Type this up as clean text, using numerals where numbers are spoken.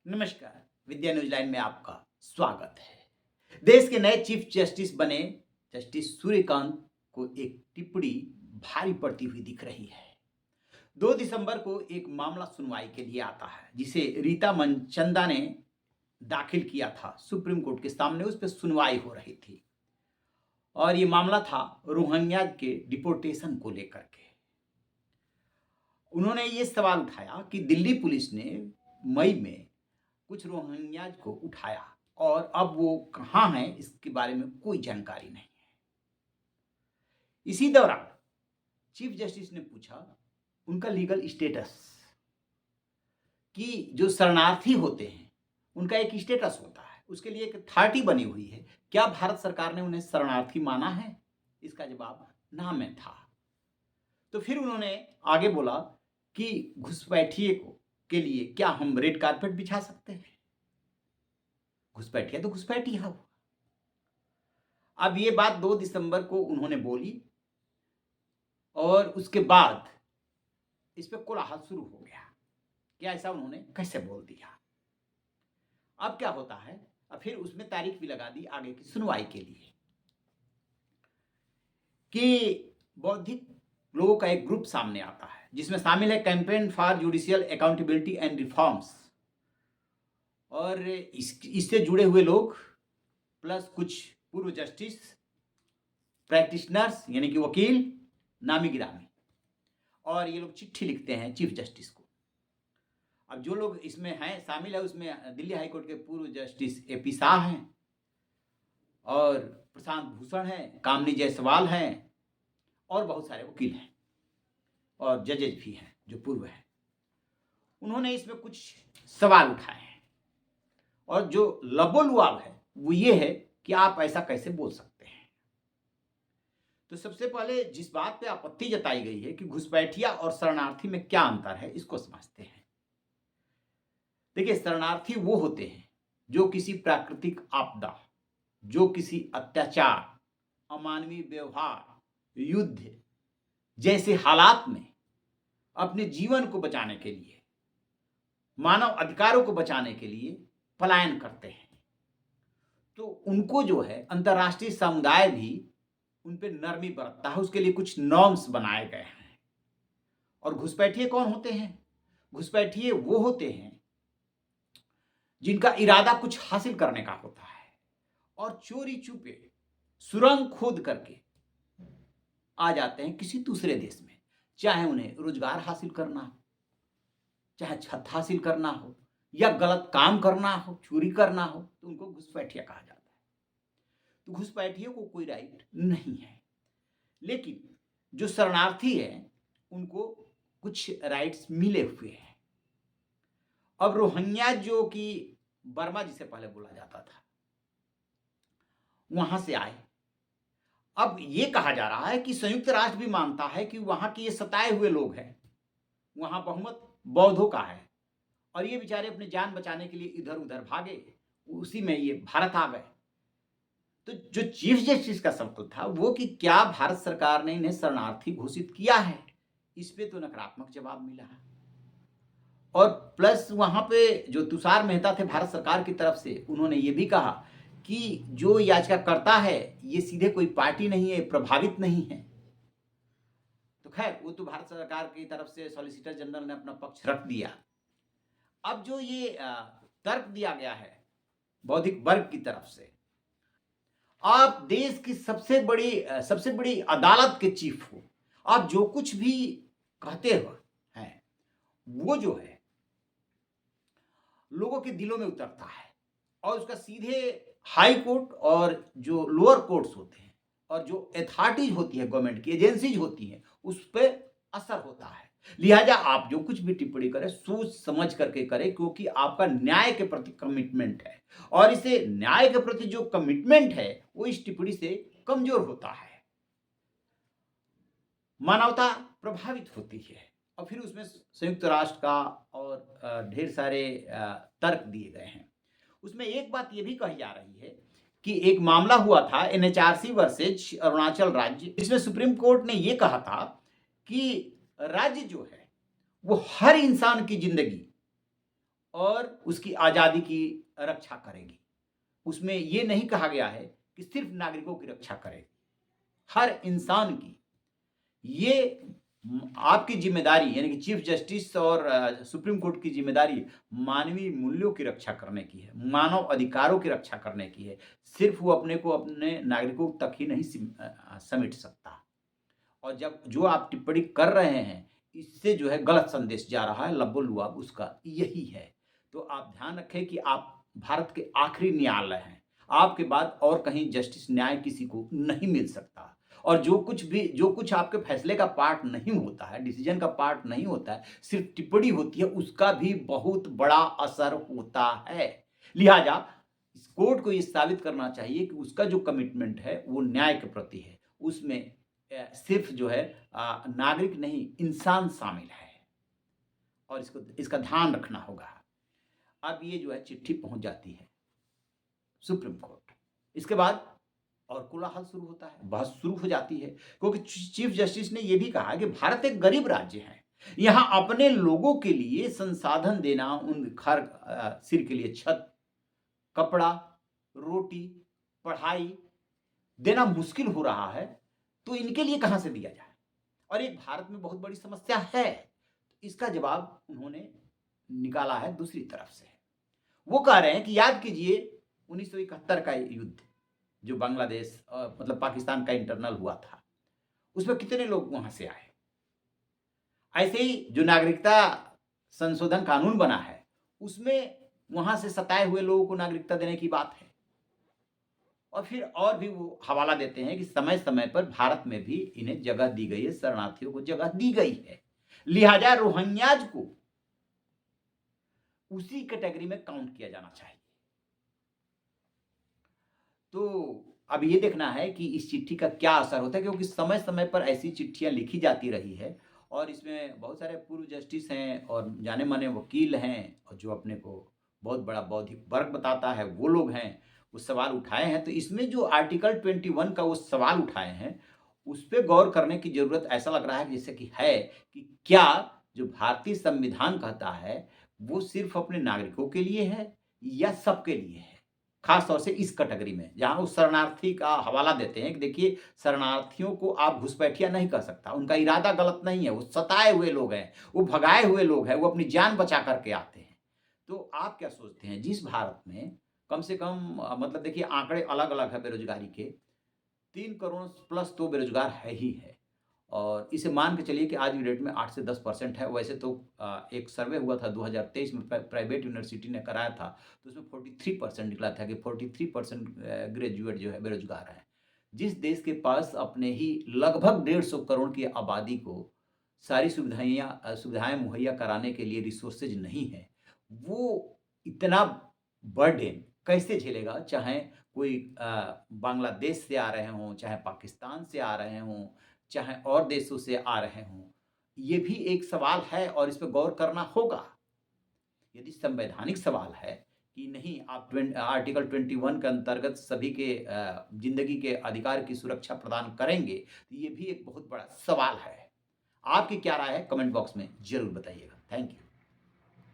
नमस्कार। विद्या news line में आपका स्वागत है। देश के नए चीफ जस्टिस बने जस्टिस सूर्यकांत को एक टिप्पणी भारी पड़ती हुई दिख रही है। 2 दिसंबर को एक मामला सुनवाई के लिए आता है जिसे रीता मनचंदा ने दाखिल किया था। सुप्रीम कोर्ट के सामने उस पर सुनवाई हो रही थी और ये मामला था रोहिंग्या के डिपोर्टेशन को लेकर के। उन्होंने ये सवाल उठाया कि दिल्ली पुलिस ने मई में कुछ रोहिंग्याज को उठाया और अब वो कहाँ हैं इसके बारे में कोई जानकारी नहीं है। इसी दौरान चीफ जस्टिस ने पूछा उनका लीगल स्टेटस, कि जो शरणार्थी होते हैं उनका एक स्टेटस होता है, उसके लिए एक अथॉरिटी बनी हुई है। क्या भारत सरकार ने उन्हें शरणार्थी माना है? इसका जवाब ना में था। तो फिर उन्होंने आगे बोला कि घुसपैठिए को के लिए क्या हम रेड कारपेट बिछा सकते हैं? घुसपैठिया तो घुसपैठिया हो। अब ये बात 2 दिसंबर को उन्होंने बोली और उसके बाद इस पे कोलाहल शुरू हो गया कि ऐसा उन्होंने कैसे बोल दिया। अब क्या होता है, अब फिर उसमें तारीख भी लगा दी आगे की सुनवाई के लिए कि बौद्धिक लोगों का एक ग्रुप सामने आता है जिसमें शामिल है campaign for judicial accountability and reforms और इससे जुड़े हुए लोग प्लस कुछ पूर्व जस्टिस, प्रैक्टिशनर्स यानी कि वकील, नामी गिरामी, और ये लोग चिट्ठी लिखते हैं चीफ जस्टिस को। अब जो लोग इसमें हैं शामिल है उसमें दिल्ली हाई कोर्ट के पूर्व जस्टिस एपी शाह हैं और प्रशांत भूषण हैं, कामनी जायसवाल हैं और बहुत सारे वकील हैं और जजेज भी हैं जो पूर्व हैं। उन्होंने इसमें कुछ सवाल उठाए हैं और जो लबोलुआब है वो ये है कि आप ऐसा कैसे बोल सकते हैं। तो सबसे पहले जिस बात पे आपत्ति जताई गई है कि घुसपैठिया और शरणार्थी में क्या अंतर है, इसको समझते हैं। देखिए, शरणार्थी वो होते हैं जो किसी प्राकृतिक आपदा, जो किसी अत्याचार, अमानवीय व्यवहार, युद्ध जैसे हालात में अपने जीवन को बचाने के लिए, मानव अधिकारों को बचाने के लिए पलायन करते हैं। तो उनको जो है अंतर्राष्ट्रीय समुदाय भी उन पर नरमी बरतता है, उसके लिए कुछ नॉर्म्स बनाए गए हैं। और घुसपैठिए कौन होते हैं? घुसपैठिए वो होते हैं जिनका इरादा कुछ हासिल करने का होता है और चोरी छुपे सुरंग खोद करके आ जाते हैं किसी दूसरे देश में, चाहे उन्हें रोजगार हासिल करना हो, चाहे छत हासिल करना हो या गलत काम करना हो, चोरी करना हो, तो उनको घुसपैठिया कहा जाता है। तो घुसपैठियों को कोई राइट नहीं है, लेकिन जो शरणार्थी है उनको कुछ राइट्स मिले हुए हैं। अब रोहिंग्या जो कि बर्मा जिसे पहले बोला जाता था, वहां से आए। अब ये कहा जा रहा है कि संयुक्त राष्ट्र भी मानता है कि वहां के ये सताए हुए लोग हैं, वहां बहुमत बौद्धों का है और ये बेचारे अपनी जान बचाने के लिए इधर उधर भागे, उसी में ये भारत आ गए। तो जो चीफ जस्टिस का सवाल था वो कि क्या भारत सरकार ने इन्हें शरणार्थी घोषित किया है, इस पे तो नकारात्मक जवाब मिला है। और प्लस वहां पे जो तुषार मेहता थे भारत सरकार की तरफ से, उन्होंने ये भी कहा कि जो याचिकाकर्ता है ये सीधे कोई पार्टी नहीं है, प्रभावित नहीं है। तो खैर वो तो भारत सरकार की तरफ से सॉलिसिटर जनरल ने अपना पक्ष रख दिया। अब जो ये तर्क दिया गया है बौद्धिक वर्ग की तरफ से, आप देश की सबसे बड़ी अदालत के चीफ हो, आप जो कुछ भी कहते हो हैं वो जो है लोगों के दिलों में उतरता है और उसका सीधे हाई कोर्ट और जो लोअर कोर्ट्स होते हैं और जो अथॉरिटीज होती है, गवर्नमेंट की एजेंसीज होती हैं, उस पर असर होता है। लिहाजा आप जो कुछ भी टिप्पणी करें सोच समझ करके करें, क्योंकि आपका न्याय के प्रति कमिटमेंट है और इसे न्याय के प्रति जो कमिटमेंट है वो इस टिप्पणी से कमजोर होता है, मानवता प्रभावित होती है। और फिर उसमें संयुक्त राष्ट्र का और ढेर सारे तर्क दिए गए हैं। उसमें एक बात ये भी कही जा रही है कि एक मामला हुआ था एनएचआरसी वर्सेज अरुणाचल राज्य, जिसमें सुप्रीम कोर्ट ने ये कहा था कि राज्य जो है वो हर इंसान की जिंदगी और उसकी आज़ादी की रक्षा करेगी। उसमें ये नहीं कहा गया है कि सिर्फ़ नागरिकों की रक्षा करेगी, हर इंसान की। ये आपकी ज़िम्मेदारी यानी कि चीफ़ जस्टिस और सुप्रीम कोर्ट की ज़िम्मेदारी मानवीय मूल्यों की रक्षा करने की है, मानव अधिकारों की रक्षा करने की है। सिर्फ़ वो अपने को अपने नागरिकों तक ही नहीं समेट सकता। और जब जो आप टिप्पणी कर रहे हैं, इससे जो है गलत संदेश जा रहा है, लबो-लुआब उसका यही है। तो आप ध्यान रखें कि आप भारत के आखिरी न्यायालय हैं। आपके बाद और कहीं जस्टिस न्याय किसी को नहीं मिल सकता। और जो कुछ आपके फैसले का पार्ट नहीं होता है, डिसीज़न का पार्ट नहीं होता है, सिर्फ़ टिप्पणी होती है, उसका भी बहुत बड़ा असर होता है। लिहाज़ा इस कोर्ट को ये साबित करना चाहिए कि उसका जो कमिटमेंट है, वो न्याय के प्रति है। उसमें सिर्फ़ जो है नागरिक नहीं, इंसान शामिल है और इसका ध्यान रखना होगा। अब ये जो है चिट्ठी पहुँच जाती है सुप्रीम कोर्ट। इसके बाद और कोलाहल शुरू होता है, बहस शुरू हो जाती है क्योंकि चीफ जस्टिस ने ये भी कहा कि भारत एक गरीब राज्य है। यहाँ अपने लोगों के लिए संसाधन देना, उन सिर के लिए छत, कपड़ा, रोटी, पढ़ाई देना मुश्किल हो रहा है, तो इनके लिए कहाँ से दिया जाए? और ये भारत में बहुत बड़ी समस्या है। इसका जवाब उन्होंने निकाला है दूसरी तरफ से। वो कह रहे हैं कि याद कीजिए 1971 का युद्ध जो बांग्लादेश मतलब पाकिस्तान का इंटरनल हुआ था। उसमें कितने लोग वहाँ से आए? ऐसे ही जो नागरिकता संशोधन कानून बना है, उसमें वहाँ से सताए हुए लोगों को नागरिकता देने की बात है। और फिर और भी वो हवाला देते हैं कि समय-समय पर भारत में भी इन्हें जगह दी गई है, शरणार्थियों को जगह दी गई है। लिहाजा रोहिंग्याज़ को उसी कैटेगरी में काउंट किया जाना चाहिए। तो अब ये देखना है कि इस चिट्ठी का क्या असर होता है क्योंकि समय-समय पर ऐसी चिट्ठियाँ लिखी जाती रही है और इसमें बहुत सारे पूर्व जस्टिस हैं और जाने-माने वकील हैं और जो अपने को बहुत बड़ा बौद्धिक वर्ग बताता है, वो लोग हैं, वो सवाल उठाए हैं। तो इसमें जो आर्टिकल 21 का वो सवाल उठाए हैं, उस पे गौर करने की ज़रूरत ऐसा लग रहा है जैसे कि है कि क्या जो भारतीय संविधान कहता है, वो सिर्फ़ अपने नागरिकों के लिए है या सबके लिए है? खास तौर से इस कैटेगरी में, जहाँ वो शरणार्थी का हवाला देते हैं कि देखिए शरणार्थियों को आप घुसपैठिया नहीं कह सकता, उनका इरादा गलत नहीं है, वो सताए हुए लोग हैं, वो भगाए हुए लोग हैं, वो अपनी जान बचा कर के आते हैं। तो आप क्या सोचते हैं जिस भारत में कम से कम मतलब देखिए आंकड़े अलग-अलग हैं बेरोज़गारी के, 3 करोड़ प्लस तो बेरोज़गार है ही है। और इसे मान के चलिए कि आज की डेट में 8 से 10% है। वैसे तो एक सर्वे हुआ था 2023 में प्राइवेट यूनिवर्सिटी ने कराया था, तो उसमें 43% निकला था कि 43% ग्रेजुएट जो है बेरोज़गार हैं। जिस देश के पास अपने ही लगभग 150 करोड़ की आबादी को सारी सुविधाएँ मुहैया कराने के लिए रिसोर्सेज़ नहीं है, वो इतना बर्डन कैसे झेलेगा? चाहे कोई बांग्लादेश से आ रहे हों, चाहे पाकिस्तान से आ रहे हों, चाहे और देशों से आ रहे हों। ये भी एक सवाल है और इस पे गौर करना होगा। यदि संवैधानिक सवाल है कि नहीं आप आर्टिकल 21 के अंतर्गत सभी के ज़िंदगी के अधिकार की सुरक्षा प्रदान करेंगे, तो ये भी एक बहुत बड़ा सवाल है। आपकी क्या राय है? कमेंट बॉक्स में ज़रूर बताइएगा। Thank you.